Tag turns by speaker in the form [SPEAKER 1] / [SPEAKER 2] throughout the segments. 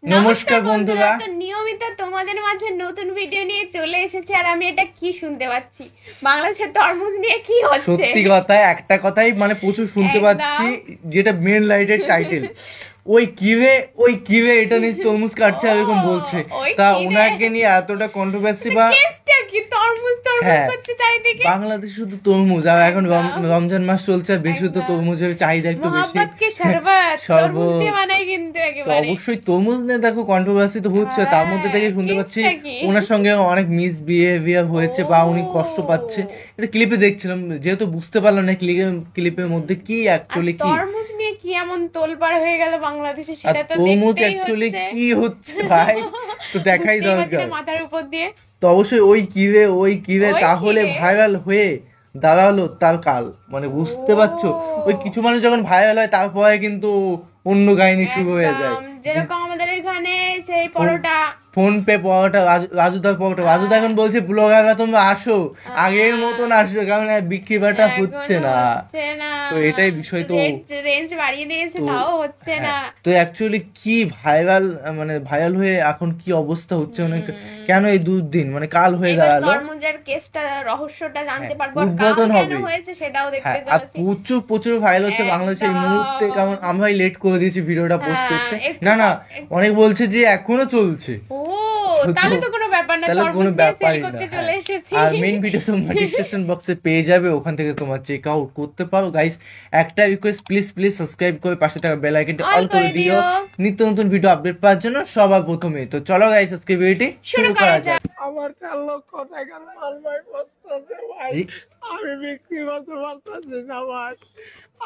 [SPEAKER 1] নমস্কার বন্ধুরা,
[SPEAKER 2] তো নিয়মিত তোমাদের মাঝে নতুন ভিডিও নিয়ে চলে এসেছে। আর আমি এটা কি শুনতে পাচ্ছি, বাংলাদেশের তরমুজ নিয়ে কি হচ্ছে?
[SPEAKER 1] সত্যি কথা একটা কথাই মানে প্রচুর শুনতে পাচ্ছি, যেটা মেন লাইটের টাইটেল ওই কিরে এটা নিয়ে তরমুজ কাটছে এরকম বলছে। তা ওনাকে নিয়ে এতটা কন্ট্রোভার্সি বা
[SPEAKER 2] কেসটা কি? তরমুজ করছে চারিদিকে।
[SPEAKER 1] বাংলাদেশে শুধু তরমুজ, আর এখন রমজান মাস চলছে, বেশি তো তরমুজের চাহিদা একটু বেশি।
[SPEAKER 2] মহব্বতকে শরবত দিয়ে বানায় কিন্তু একেবারে।
[SPEAKER 1] অবশ্যই তরমুজ নিয়ে দেখো কন্ট্রোভার্সি তো হচ্ছে, তার মধ্যে থেকে শুনতে পাচ্ছি ওনার সঙ্গে অনেক মিসবিহেভিয়ার হয়েছে বা উনি কষ্ট পাচ্ছে। এটা ক্লিপে দেখছিলাম, যেহেতু বুঝতে পারলাম না ক্লিপের মধ্যে কি অ্যাকচুয়ালি কি
[SPEAKER 2] তরমুজ নিয়ে কি এমন তোলপাড় হয়ে গেল বাংলাদেশে, সেটা তো
[SPEAKER 1] তরমুজ
[SPEAKER 2] দেখতেই
[SPEAKER 1] অ্যাকচুয়ালি
[SPEAKER 2] হচ্ছে।
[SPEAKER 1] কি হচ্ছে ভাই, তো দেখাই দরকার।
[SPEAKER 2] মাথার উপর দিয়ে
[SPEAKER 1] তো অবশ্যই ওই কিরে তাহলে ভাইরাল হয়ে দাঁড়ালো তার কাল, মানে বুঝতে পারছো? ওই কিছু মানুষ যখন ভাইরাল হয় তারপরে কিন্তু অন্য কাহিনী শুরু হয়ে যায়।
[SPEAKER 2] যেরকম আমাদের এখানে সেই পরোটা,
[SPEAKER 1] ফোন পে পরোটা, রাজুদার পরোটা, রাজুদা এখন বলছে ব্লগাররা তোমরা আসো, আগের মতন আসো, কারণ বিক্রি বাটা হচ্ছে না। তো এটাই বিষয়, তো
[SPEAKER 2] রেঞ্জ বাড়িয়ে দিয়েছে তাও হচ্ছে না।
[SPEAKER 1] তো অ্যাকচুয়ালি কি ভাইরাল হয়ে এখন কি অবস্থা হচ্ছে, মানে কেন এই দুদিন মানে কাল হয়ে দাঁড়ালো।
[SPEAKER 2] তরমুজের কেসটা, রহস্যটা জানতে পারবো,
[SPEAKER 1] উদ্বোধন হবে,
[SPEAKER 2] কেন হয়েছে সেটাও দেখতে
[SPEAKER 1] আর
[SPEAKER 2] যাচ্ছি।
[SPEAKER 1] প্রচুর ভাইরাল হচ্ছে বাংলাদেশে এই মুহূর্তে, কারণ আমরাই লেট করে দিয়েছি ভিডিওটা পোস্ট করতে। না অনেক বলছে যে এখনো চলছে।
[SPEAKER 2] তাহলে তো কোনো ব্যাপার না,
[SPEAKER 1] কোনো ব্যাপারই না।
[SPEAKER 2] চলে এসেছি।
[SPEAKER 1] আর মেইন ভিডিও তোমরা ডিসক্রিপশন বক্সে পেয়ে যাবে, ওখান থেকে তোমরা চেক আউট করতে পারো। গাইস একটা রিকোয়েস্ট, প্লিজ সাবস্ক্রাইব করে পাশে থাকা বেল আইকনটি অল করে দিও নিত্য নতুন ভিডিও আপডেট পাওয়ার জন্য সবার প্রথমে। তো চলো গাইস আজকে ভিডিওটি শুরু করা যাক।
[SPEAKER 3] আমার 4 লক্ষ টাকার মাল ভাই বসতেছে ভাই, আমি বিক্রি করতে পারতেছি না ভাই,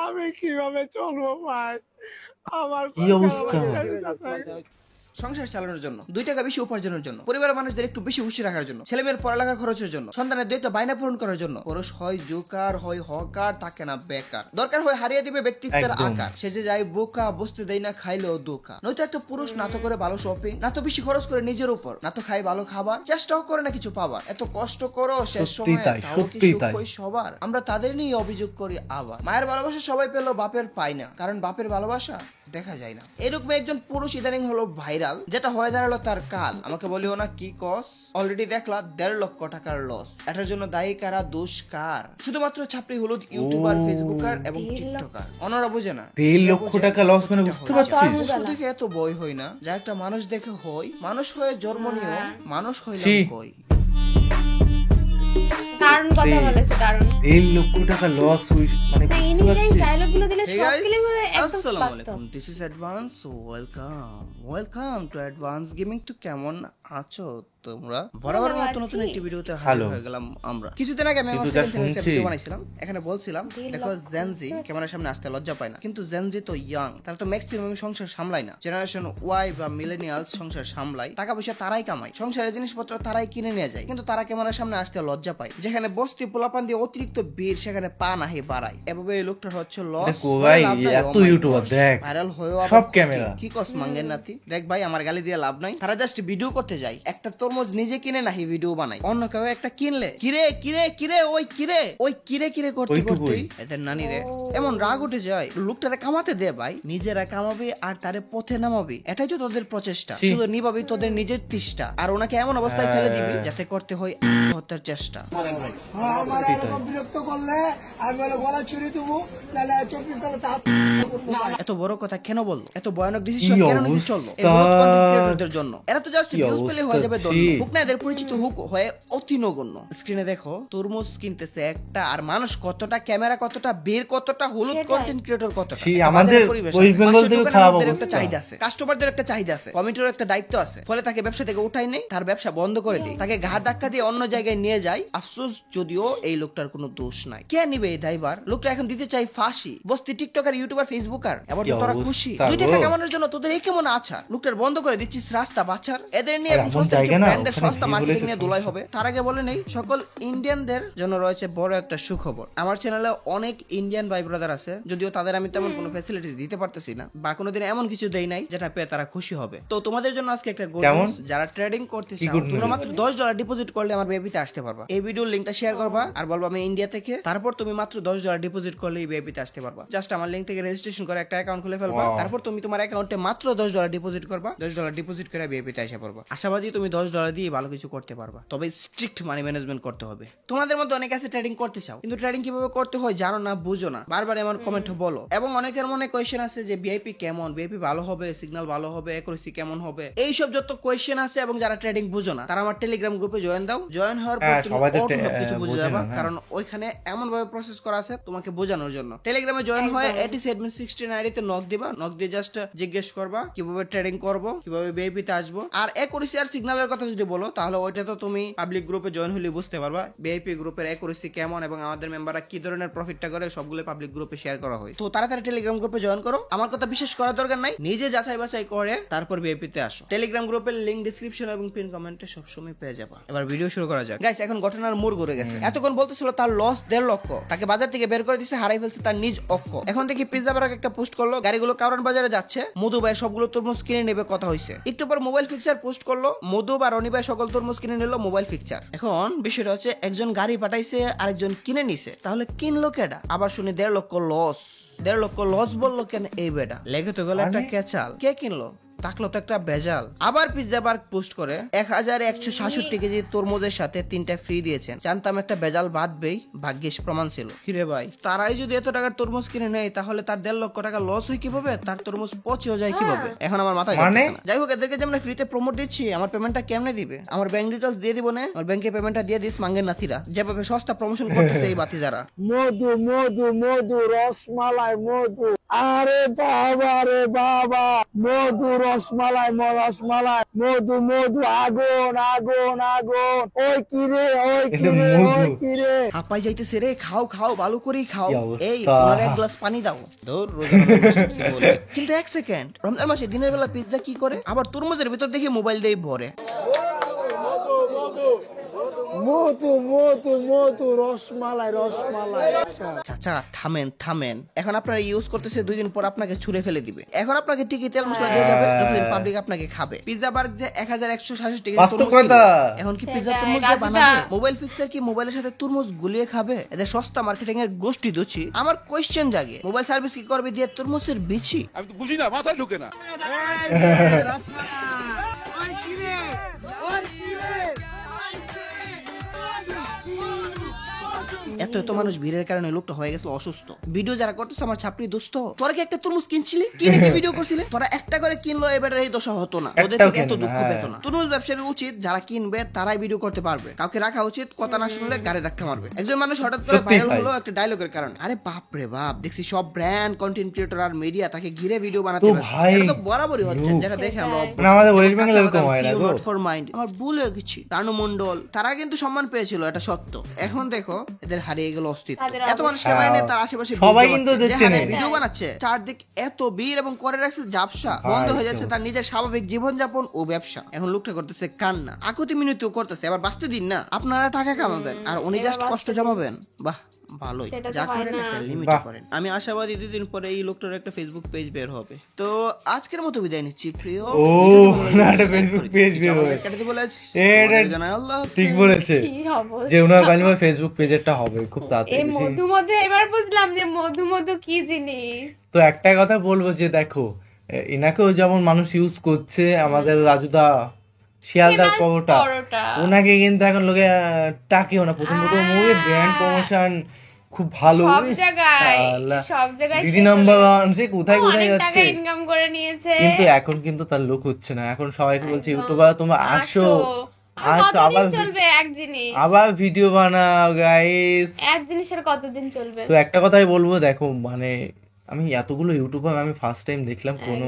[SPEAKER 3] আমি কিভাবে চলবো ভাই? আমার
[SPEAKER 1] কি অবস্থা?
[SPEAKER 4] সংসার চালানোর জন্য 2 টাকা বেশি উপার্জনের জন্য, পরিবারের মানুষদের একটু বেশি খুশি রাখার জন্য, ছেলেমেয়ের পড়ালেখার খরচের জন্য, সন্তানের 2 একটা বায়না পূরণ করার জন্য, পুরুষ হয় জোকার হয় হকার, থাকে না বেকার, দরকার হয় হারিয়ে দিবে ব্যক্তিত্বের আকার, সে যে যায় বোকা, বসতে দেয় না খাইলেও দোকা। নয়তো একটা পুরুষ না তো করে ভালো শপিং, না তো বেশি খরচ করে নিজের উপর, না তো খায় ভালো খাবার, চেষ্টাও করে না কিছু পাবার, এত কষ্ট করো শেষ সময় সবার। আমরা তাদের নিয়ে অভিযোগ করি আবার, মায়ের ভালোবাসা সবাই পেলো, বাপের পায় না, কারণ বাপের ভালোবাসা দেখা যায় না। এরকম একজন পুরুষ ইদানিং হলো ভাইরাল, যেটা হয়ে দাঁড়ালো তার কাল। আমাকে বলিও না কি কস, অলরেডি দেখলা 1.5 লক্ষ টাকার লস। এটার জন্য দায়ী কারা, দোষ কার? শুধুমাত্র ছাপড়ি হলো ইউটিউবার, ফেসবুকার এবং টিকটকার। অনরা বুঝে না
[SPEAKER 1] 1.5 লক্ষ টাকা লস, মানে বুঝতে পারছিস?
[SPEAKER 4] দেখে এত বই হয় না, যা একটা মানুষ দেখে হয়, মানুষ হয়ে জন্ম নিও, মানুষ হইলাম কই।
[SPEAKER 2] দারুণ কথা বলেছে, দারুণ।
[SPEAKER 1] 1.5 লক্ষ টাকা লস, মানে বুঝতে পারছিস?
[SPEAKER 2] ডায়লগগুলো দিলে
[SPEAKER 4] Hey
[SPEAKER 2] সব
[SPEAKER 4] guys,
[SPEAKER 2] ক্লিপ একদম
[SPEAKER 4] আসসালামু
[SPEAKER 2] বাস্তব।
[SPEAKER 4] আলাইকুম, this is Advance, welcome to Advance Gaming। তো কেমন আছো তোমরা? বরাবর নতুন একটি ভিডিওতে হাজির হয়ে গেলাম আমরা। কিছুদিন আগে আমি আমার চ্যানেলে একটা ভিডিও বানাইছিলাম, এখানে বলছিলাম দেখো জেনজি ক্যামেরার সামনে আসতে লজ্জা পায় না, কিন্তু জেনজি তো ইয়াং, তারা তো ম্যাক্সিমাম সংসার সামলায় না। জেনারেশন ওয়াই বা মিলেনিয়ালস সংসার সামলায়, টাকা পয়সা তারাই কামায়, সংসারের জিনিসপত্র তারাই কিনে নিয়ে যায়, কিন্তু তারা ক্যামেরার সামনে আসতে লজ্জা পায়। যেখানে বস্তি পোলাপান দিয়ে অতিরিক্ত ভিড়, সেখানে পা নাহি বাড়ায়। এভাবে এই লোকটার হচ্ছে লস।
[SPEAKER 1] এত ইউটিউবার দেখ
[SPEAKER 4] ভাইরাল হয়েও
[SPEAKER 1] সব ক্যামেরা,
[SPEAKER 4] কি কস মাঙ্গের নাতি? দেখ ভাই, আমার গালি দিয়ে লাভ নাই, তারা জাস্ট ভিডিও করতে যায়। একটা তরমুজ নিজে কিনে নাহি ভিডিও বানায়, অন্য কেউ একটা কিনলে কিরে ওই কিরে করতে এদের নানি রে এমন রাগ উঠে যায়। লোকটারে কামাতে দে ভাই, নিজেরা কামাবি আর তারে পথে নামাবি, এটাই তো তোদের প্রচেষ্টা। শুধু নিবাবি তোদের নিজের তৃষ্টা, আর ওনাকে এমন অবস্থায় ফেলে দিবি যাতে করতে হয় আত্মহত্যার চেষ্টা।
[SPEAKER 3] বিরক্ত করলে আমি বলে গলা ছুরি দেবো, নাহলে 24 সালে তা
[SPEAKER 4] এত বড় কথা কেন বললো? এত ভয়ানক ডিসিশন কেন নিতে চললো এই মূলত কন্টেন্ট ক্রিয়েটরদের জন্য? এরা তো জাস্ট ভিউজ পেলে হয়ে যাবে দন্য, হুক না এদের পরিচিত হুক হয়ে অতি নগণ্য। স্ক্রিনে দেখো তরমুজ কিনতেছে একটা, আর মানুষ কতটা, ক্যামেরা কতটা, বের কতটা, হলুদ কন্টেন্ট ক্রিয়েটর কতটা।
[SPEAKER 1] আমাদের ওয়েস্ট বেঙ্গল থেকে খারাপ অবস্থা,
[SPEAKER 4] একটা চাহিদা আছে, কাস্টমারদের একটা চাহিদা আছে, কমিটির একটা দায়িত্ব আছে। ফলে তাকে ব্যবসা থেকে উঠাই নেই, তার ব্যবসা বন্ধ করে দেয়, তাকে ঘাড় ধাক্কা দিয়ে অন্য জায়গায় নিয়ে যায়। আফসোস, যদিও এই লোকটার কোনো দোষ নাই। কে নিবে এই দায়ভার? লোকটা এখন দিতে চাই ফাঁসি। বস্তি টিকটকার, ইউটিউবার, ফেসবুকার, এবার তো তোরা খুশি 2 টাকা কামানোর জন্য তোদের এই কেমন আচার? লোকটার বন্ধ করে দিচ্ছিস রাস্তা বাছার। এদের নিয়ে ব্র্যান্ডের
[SPEAKER 1] ওখানে
[SPEAKER 4] সস্তা
[SPEAKER 1] view হলেই
[SPEAKER 4] মার্কেটিং
[SPEAKER 1] তো
[SPEAKER 4] নিয়ে দোলাই
[SPEAKER 1] সমস্যা।
[SPEAKER 4] হবে। তার আগে বলে নেই, সকল ইন্ডিয়ানদের জন্য রয়েছে বড় একটা সুখবর। আমার চ্যানেলে অনেক ইন্ডিয়ান ভাই ব্রাদার আছে, যদিও তাদের আমি তেমন কোনো ফ্যাসিলিটিস দিতে পারতেছি না বা কোনোদিন এমন কিছু দেই নাই যেটা পেয়ে তারা খুশি হবে। তো তোমাদের জন্য আজকে একটা গুড
[SPEAKER 1] যেমন?
[SPEAKER 4] নিউজ, যারা ট্রেডিং করতে
[SPEAKER 1] কি
[SPEAKER 4] চাও
[SPEAKER 1] good
[SPEAKER 4] তোমরা
[SPEAKER 1] news?
[SPEAKER 4] মাত্র $10 ডিপোজিট করলে আমার ভিআইপি তে আসতে পারবা। এই ভিডিওর লিংকটা শেয়ার করবা আর বলবা আমি ইন্ডিয়া থেকে, তারপর তুমি মাত্র $10 ডিপোজিট করলে এই ভিআইপি তে আসতে পারবা। জাস্ট আমার লিংক থেকে রেজিস্ট্রেশন করে একটা অ্যাকাউন্ট খুলে ফেলবা,
[SPEAKER 1] Wow.
[SPEAKER 4] তারপর তুমি তোমার অ্যাকাউন্টে মাত্র $10 ডিপোজিট করবা, $10 ডিপোজিট করে ভিআইপি তে এসে পড়বা। আশাবাদী তুমি $10 দিয়ে ভালো কিছু করতে পারবা, তবে স্ট্রিক্ট মানি ম্যানেজমেন্ট করতে হবে। তোমাদের মধ্যে অনেকে আছে ট্রেডিং করতে চাও কিন্তু ট্রেডিং কিভাবে করতে হয় জানো না, বুঝো না, বারবার এমন কমেন্ট বলো। এবং অনেকের মনে কোয়েশ্চেন আছে যে ভিআইপি কেমন, ভিআইপি ভালো হবে, সিগন্যাল ভালো হবে, অ্যাকুরেসি কেমন হবে, এইসব যত কোয়েশ্চেন আছে এবং যারা ট্রেডিং বুঝো না তারা আমার টেলিগ্রাম গ্রুপে জয়েন দাও। জয়েন হওয়ার পর
[SPEAKER 1] হ্যাঁ,
[SPEAKER 4] তুমি
[SPEAKER 1] সবাই তো
[SPEAKER 4] auto সবকিছু বুঝে
[SPEAKER 1] বোঝে
[SPEAKER 4] যাবা,
[SPEAKER 1] না, হ্যাঁ।
[SPEAKER 4] কারণ ওইখানে এমন ভাবে প্রসেস করা আছে তোমাকে বোঝানোর জন্য। টেলিগ্রামে জয়েন হয়ে এটিসি অ্যাডমিন 16 আইডিতে নক দিবা, নক দিয়ে জাস্ট জিজ্ঞেস করবা কিভাবে ট্রেডিং করব, কিভাবে ভিআইপি তে আসবো। আর অ্যাকুরেসি আর সিগন্যালের কথা যদি বলো তাহলে ওইটা তো তুমি পাবলিক গ্রুপে জয়েন হলে বুঝতে পারবা ভিআইপি গ্রুপের অ্যাকুরেসি কেমন এবং আমাদের মেম্বাররা কি ধরনের প্রফিটটা করে, সবগুলো পাবলিক গ্রুপে শেয়ার করা হয়। তো তাড়াতাড়ি টেলিগ্রাম গ্রুপে জয়েন করো, আমার কথা বিশেষ করার দরকার নাই, নিজে যাচাই বাছাই করে তারপর ভিআইপি তে আসো। টেলিগ্রাম গ্রুপের লিংক ডেসক্রিপশন এবং পিন কমেন্টে সবসময় পেয়ে যাবা। এবার ভিডিও শুরু করা যাক। গাইস, এখন ঘটনার মোড় ঘুরে গেছে। এতক্ষণ বলতেছিল তার লস 1.5 লক্ষ, তাকে বাজার থেকে বের করে দিয়েছে, হারাই ফেলছে তার নিজ অক্ষ। এখন দেখি পিজ্জা বারাক একটা পোস্ট করলো, গাড়িগুলো কারণ বাজারে যাচ্ছে, মধু ভাই সবগুলো তরমুজ কিনে নেবে কথা হইছে। একটু পর মোবাইল ফিক্সার পোস্ট করলো, মধু বা রনি ভাই সকল তরমুজ কিনে নিল মোবাইল ফিক্সার। এখন বিষয়টা হচ্ছে একজন গাড়ি পাঠাইছে আরেকজন কিনে নিছে, তাহলে কিনলো কেডা? আবার শুনি 1.5 লক্ষ লস। 1.5 লক্ষ লস বললো কেন এই বেটা? লেগে তো গেল একটা কেচাল। কে কিনলো? থাকলো তো একটা বেজাল। আবার পিজ্জা বার্গ পোস্ট করে 1166 কেজি তরমুজের সাথে 3টা ফ্রি দিয়েছেন। জানতাম একটা বেজাল বাদবেই, ভাগ্যিস প্রমাণ ছিল। হিরে ভাই, তারাই যদি এত টাকার তরমুজ কিনে নেয় তাহলে তার 1.5 লক্ষ টাকা লস হয় কিভাবে? তার তরমুজ পচেও যায় কিভাবে? এখন আমার মাথায়
[SPEAKER 1] মানে?
[SPEAKER 4] ঢুকছে না। যাই হোক, এদেরকে যেমন ফ্রিতে প্রমোট দিচ্ছি, আমার পেমেন্টটা কেমনে দিবে? আমার ব্যাংক ডিটেইলস দিয়ে দিব না? আমার ব্যাংকে পেমেন্টটা দিয়ে দিস মাঙ্গের নাতিরা, যেভাবে সস্তা প্রমোশন করতেছে এই বাতি যারা।
[SPEAKER 3] মধু মধু মধু রসমালাই মধু, আরে বাবা রে বাবা, মধু রসমালাই রসমালাই মধু মধু, আগুন আগুন আগুন, ওই কিরে ওই কিরে ওই কিরে।
[SPEAKER 4] হাঁপাই যাইতেছে রে, খাও খাও ভালো করেই খাও।
[SPEAKER 1] কি অবস্থা।
[SPEAKER 4] এই ওনার এক গ্লাস পানি দাও। ধর রোজার মাসে কি বলে। কিন্তু এক সেকেন্ড, রমজান মাসে দিনের বেলা পিজ্জা কি করে? আবার তরমুজের ভিতর দেখি মোবাইল দিয়ে ভরে।
[SPEAKER 3] মধু মধু মধু রসমালাই রসমালাই।
[SPEAKER 4] চাচা থামেন থামেন, এখন আপনারা ইউজ করতেছে, 2 দিন পর আপনাকে ছুঁড়ে ফেলে দিবে। এখন আপনাকে ঠিকই তেল মশলা দিয়ে যাবে, যতদিন পাবলিক আপনাকে খাবে। পিজ্জা বার্গ যে 1166 টাকা
[SPEAKER 1] বাস্তব কথা।
[SPEAKER 4] এখন কি পিজ্জা
[SPEAKER 2] সেটাই,
[SPEAKER 4] তরমুজ দিয়ে
[SPEAKER 2] রাজুদা।
[SPEAKER 4] বানাবে? মোবাইল ফিক্সার কি মোবাইলের সাথে তরমুজ গুলিয়ে খাবে? এদের সস্তা মার্কেটিং এর গোষ্ঠী দোষী। আমার কোয়েশ্চেন জাগে, মোবাইল সার্ভিস কি করবে দিয়ে তরমুজের বিচি?
[SPEAKER 5] আমি তো বুঝি না, মাথায় ঢুকে না।
[SPEAKER 4] এত এত মানুষ ভিড়ের কারণে লোকটা হয়ে গেছিল অসুস্থ। ভিডিও যারা করতেছে আমার ছাপড়ি দোস্ত, তোরা কি একটা তরমুজ কিনছিলি? কিনে কি ভিডিও করছিলি? তোরা একটা করে কিনলো, এবার এই দশা হতো না, ওদের
[SPEAKER 1] একটাও
[SPEAKER 4] থেকে এত
[SPEAKER 1] কিনে না,
[SPEAKER 4] দুঃখ
[SPEAKER 1] হ্যাঁ।
[SPEAKER 4] পেত না। তরমুজ ব্যবসায়ীর উচিত যারা কিনবে তারাই ভিডিও করতে পারবে, কাউকে রাখা উচিত কথা না শুনলে গাড়ি ধাক্কা মারবে। একজন মানুষ হঠাৎ করে
[SPEAKER 1] সত্যি
[SPEAKER 4] ভাইরাল
[SPEAKER 1] তাই।
[SPEAKER 4] হলো একটা ডায়লগের কারণে। আরে বাপ রে বাপ, দেখছি সব ব্র্যান্ড কন্টেন্ট ক্রিয়েটর আর মিডিয়া তাকে ঘিরে ভিডিও বানাতে
[SPEAKER 1] তো
[SPEAKER 4] ব্যস্ত।
[SPEAKER 1] ভাই,
[SPEAKER 4] এটা তো বরাবরই হচ্ছে,
[SPEAKER 1] লোক।
[SPEAKER 4] যেটা দেখে আমরা অভ্যস্ত।
[SPEAKER 1] মানে আমাদের ওয়েস্ট বেঙ্গল
[SPEAKER 4] কাঁচা
[SPEAKER 1] এরকম
[SPEAKER 4] বাদাম,
[SPEAKER 1] হয় না
[SPEAKER 4] see you
[SPEAKER 1] go.
[SPEAKER 4] not for mind। আমার ভুল হয়ে গেছি। রানু মন্ডল তারা কিন্তু সম্মান পেয়েছিল, এটা সত্য। এখন দেখো এদের হারিয়ে গেল অস্তিত্ব।
[SPEAKER 2] তাদের
[SPEAKER 4] এত মানুষ ক্যামেরা নিয়ে তার আশেপাশে
[SPEAKER 1] সবাই
[SPEAKER 4] ভিডিও
[SPEAKER 1] কিন্তু
[SPEAKER 4] বানাচ্ছে,
[SPEAKER 1] দেখছে
[SPEAKER 4] যে হারে
[SPEAKER 1] না।
[SPEAKER 4] ভিডিও বানাচ্ছে, চারদিক এত ভিড় এবং করে রাখছে ঝাপসা,
[SPEAKER 1] ভাই,
[SPEAKER 4] বন্ধ হয়ে যাচ্ছে
[SPEAKER 1] তো।
[SPEAKER 4] তার নিজের স্বাভাবিক জীবনযাপন ও ব্যবসা। এখন লোকটা করতেছে কান্না, আকুতি মিনতিও করতেছে। এবার বাঁচতে দিন না, আপনারা টাকা কামাবেন আর উনি
[SPEAKER 2] এবার
[SPEAKER 4] জাস্ট কষ্ট
[SPEAKER 2] বাঁচতে দিন।
[SPEAKER 4] জমাবেন। বাহ, ভালোই,
[SPEAKER 2] সেটা তো
[SPEAKER 4] যা
[SPEAKER 2] হয়
[SPEAKER 4] করেন
[SPEAKER 2] না।
[SPEAKER 4] একটা লিমিটে
[SPEAKER 1] বাহ।
[SPEAKER 4] করেন। আমি আশাবাদী 2 দিন পরে এই লোকটার একটা ফেসবুক পেজ বের হবে। তো আজকের মতো বিদায় নিচ্ছি প্রিয়।
[SPEAKER 1] ও, না, একটা Facebook page বের হবে।
[SPEAKER 4] কেটে বলেছ
[SPEAKER 1] এটা
[SPEAKER 4] জানাই আল্লাহ হাফেজ।
[SPEAKER 1] ঠিক বলেছে
[SPEAKER 2] কি অবস্থা।
[SPEAKER 1] যে ওনার কালিমা ফেসবুক পেজেরটা হবে খুব
[SPEAKER 2] এই
[SPEAKER 1] তাড়াতাড়ি।
[SPEAKER 2] মধু মধু এবার বুঝলাম যে মধু মধু কি জিনিস।
[SPEAKER 1] তো একটা কথা বলবো যে দেখো, এনাকেও যেমন মানুষ ইউজ করছে, আমাদের রাজুদা শিয়ালদার
[SPEAKER 2] Famous
[SPEAKER 1] পরোটা,
[SPEAKER 2] পরোটা।
[SPEAKER 1] ওনাকে কিন্তু এখন লোকে টাকেও না। প্রথম মুভি ব্র্যান্ড প্রমোশন খুব ভালো,
[SPEAKER 2] সব
[SPEAKER 1] ইস,
[SPEAKER 2] জায়গায়
[SPEAKER 1] শালা।
[SPEAKER 2] সব জায়গায়
[SPEAKER 1] দিদি
[SPEAKER 2] সে
[SPEAKER 1] নাম্বার
[SPEAKER 2] চলে
[SPEAKER 1] ওয়ান, সে কোথায়
[SPEAKER 2] গেছে।
[SPEAKER 1] কোথায়
[SPEAKER 2] অনেক টাকা
[SPEAKER 1] যাচ্ছে।
[SPEAKER 2] ইনকাম করে নিয়েছে।
[SPEAKER 1] কিন্তু এখন কিন্তু তার লোক হচ্ছে না। এখন সবাইকে বলছে ইউটিউবার তোমরা আসো,
[SPEAKER 2] আর
[SPEAKER 1] আসো,
[SPEAKER 2] কতদিন
[SPEAKER 1] আবার
[SPEAKER 2] চলবে এক জিনিস?
[SPEAKER 1] আবার ভিডিও বানাও গাইস।
[SPEAKER 2] এক জিনিসের কতদিন চলবে?
[SPEAKER 1] তো একটা কথাই বলবো, দেখো মানে আমি এতগুলো ইউটিউবার আমি ফার্স্ট টাইম দেখলাম কোনো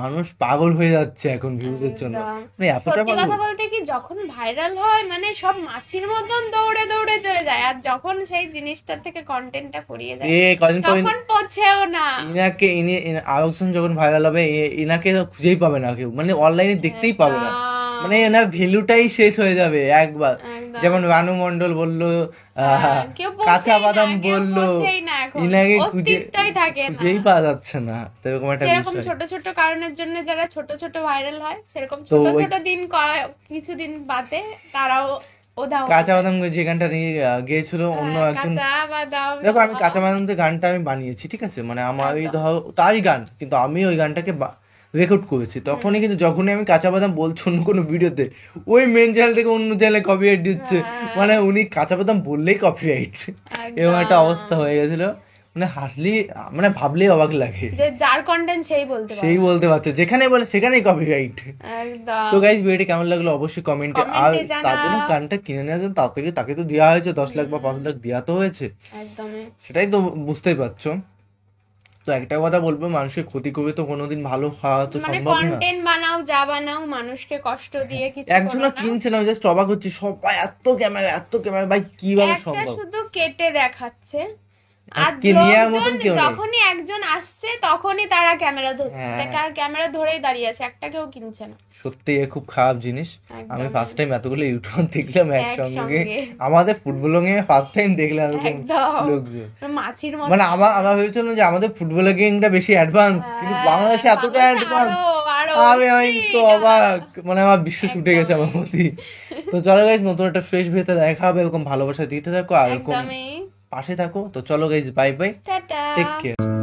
[SPEAKER 1] মানুষ পাগল হয়ে যাচ্ছে এখন ভিউজের জন্য। মানে এতটা
[SPEAKER 2] সত্যি
[SPEAKER 1] পাগল।
[SPEAKER 2] কথা বলতে কি, যখন ভাইরাল হয় মানে সব মাছির মতন দৌড়ে দৌড়ে চলে যায়, আর যখন সেই জিনিসটা থেকে কন্টেন্টটা ফুরিয়ে যায়
[SPEAKER 1] কদিন পর
[SPEAKER 2] তখন পৌঁছেও না।
[SPEAKER 1] ইনাকে আরেকজন যখন ভাইরাল হবে ইনাকে খুঁজেই পাবে না কেউ, মানে অনলাইনে দেখতেই পাবে না। মানে না ভ্যালুটাই শেষ হয়ে যাবে একবার।
[SPEAKER 2] একদম।
[SPEAKER 1] যেমন রানু মন্ডল বললো,
[SPEAKER 2] কেউ
[SPEAKER 1] কাঁচা
[SPEAKER 2] পৌঁছেই
[SPEAKER 1] বাদাম
[SPEAKER 2] না, কেউ
[SPEAKER 1] বললো,
[SPEAKER 2] পৌঁছেই না এখন।
[SPEAKER 1] ইনাকে
[SPEAKER 2] অস্তিত্বই থাকে না।
[SPEAKER 1] খুঁজেই পাওয়া যাচ্ছে না, তো এরকম একটা
[SPEAKER 2] সেরকম
[SPEAKER 1] বিষয়।
[SPEAKER 2] ছোট ছোট কারণের জন্য যারা ছোট ছোট ভাইরাল হয়, সেরকম
[SPEAKER 1] তো
[SPEAKER 2] ছোট
[SPEAKER 1] ওই-
[SPEAKER 2] ছোট দিন কিছুদিন বাদে তারাও ওধাও
[SPEAKER 1] কাঁচা বাদাম যে গানটা নিয়ে গেয়েছিল অন্য
[SPEAKER 2] হ্যাঁ,
[SPEAKER 1] একজন,
[SPEAKER 2] কাঁচা বাদাম।
[SPEAKER 1] দেখো আমি কাঁচা বাদাম দিয়ে গানটা আমি বানিয়েছি, ঠিক আছে, মানে আমার ওই ধরো তাই গান, কিন্তু আমি ওই গানটাকে রেকর্ড করেছি। তখনই কিন্তু যখনই আমি কাঁচা বাদাম বলছি অন্য কোনো ভিডিওতে, ওই মেন চ্যানেল থেকে অন্য চ্যানেলে কপিরাইট দিচ্ছে, মানে উনি কাঁচা বাদাম বললেই কপিরাইট, এরকম একটা অবস্থা হয়ে গেছিল। মানে হাসলি, মানে ভাবলেই অবাক লাগে,
[SPEAKER 2] যে যার কন্টেন্ট সেই বলতে পারে।
[SPEAKER 1] সেই বলতে পারছো, যেখানে বলে সেখানেই কপিরাইট।
[SPEAKER 2] একদম।
[SPEAKER 1] তো গাইজ ভিডিওটি কেমন লাগলো অবশ্যই কমেন্টে, আর
[SPEAKER 2] কমেন্টে জানাও।
[SPEAKER 1] তার জন্য গানটা কিনে নেওয়ার জন্য তাকে তো দেওয়া হয়েছে 10 লাখ বা 5 লাখ দেওয়া তো হয়েছে,
[SPEAKER 2] একদমই।
[SPEAKER 1] সেটাই তো বুঝতেই পারছো। তো একটা কথা বলবো, মানুষের ক্ষতি করবে তো কোনোদিন ভালো হওয়া তো
[SPEAKER 2] মানে
[SPEAKER 1] সম্ভব না।
[SPEAKER 2] কন্টেন্ট বানাও, যা বানাও, মানুষকে কষ্ট দিয়ে কিছু
[SPEAKER 1] একজনও
[SPEAKER 2] করো না।
[SPEAKER 1] কিনছে না, জাস্ট অবাক হচ্ছে, সবাই এত ক্যামেরা ভাই কিভাবে
[SPEAKER 2] একটা
[SPEAKER 1] সম্ভব?
[SPEAKER 2] শুধু কেটে দেখাচ্ছে, আর
[SPEAKER 1] কে নেওয়ার মতন
[SPEAKER 2] লোকজন
[SPEAKER 1] কেউ নেই।
[SPEAKER 2] যখনই একজন আসছে তখনই তারা ক্যামেরা ধরছে,
[SPEAKER 1] হ্যাঁ।
[SPEAKER 2] আর ক্যামেরা ধরেই দাঁড়িয়ে আছে, একটা কেউ কিনছে না।
[SPEAKER 1] সত্যি এ খুব খারাপ জিনিস।
[SPEAKER 2] একদম।
[SPEAKER 1] আমি ফার্স্ট টাইম এতগুলো ইউটিউবার দেখলাম একসঙ্গে,
[SPEAKER 2] একসঙ্গে।
[SPEAKER 1] আমাদের ফুটবল এ ফার্স্ট টাইম দেখলাম এরকম
[SPEAKER 2] একদম।
[SPEAKER 1] লোকজন।
[SPEAKER 2] মাছির মতো।
[SPEAKER 1] মানে আমরা ভেবেছিলাম যে আমাদের ফুটবল গেমটা বেশি অ্যাডভান্স, কিন্তু বাংলাদেশে এতটা
[SPEAKER 2] বাংলাদেশে
[SPEAKER 1] অ্যাডভান্স,
[SPEAKER 2] আরো
[SPEAKER 1] আমি তো
[SPEAKER 2] speed
[SPEAKER 1] অবাক, মানে আমার বিশ্বাস উঠে গেছে আমার প্রতি। তো চলো গাইজ, নতুন একটা ফ্রেশ ভেতরে দেখা হবে, এরকম ভালোবাসা দিতে থাকো আর এরকম
[SPEAKER 2] একদমই।
[SPEAKER 1] পাশে থাকো। তো চলো guys, bye bye,
[SPEAKER 2] tata.
[SPEAKER 1] Take care.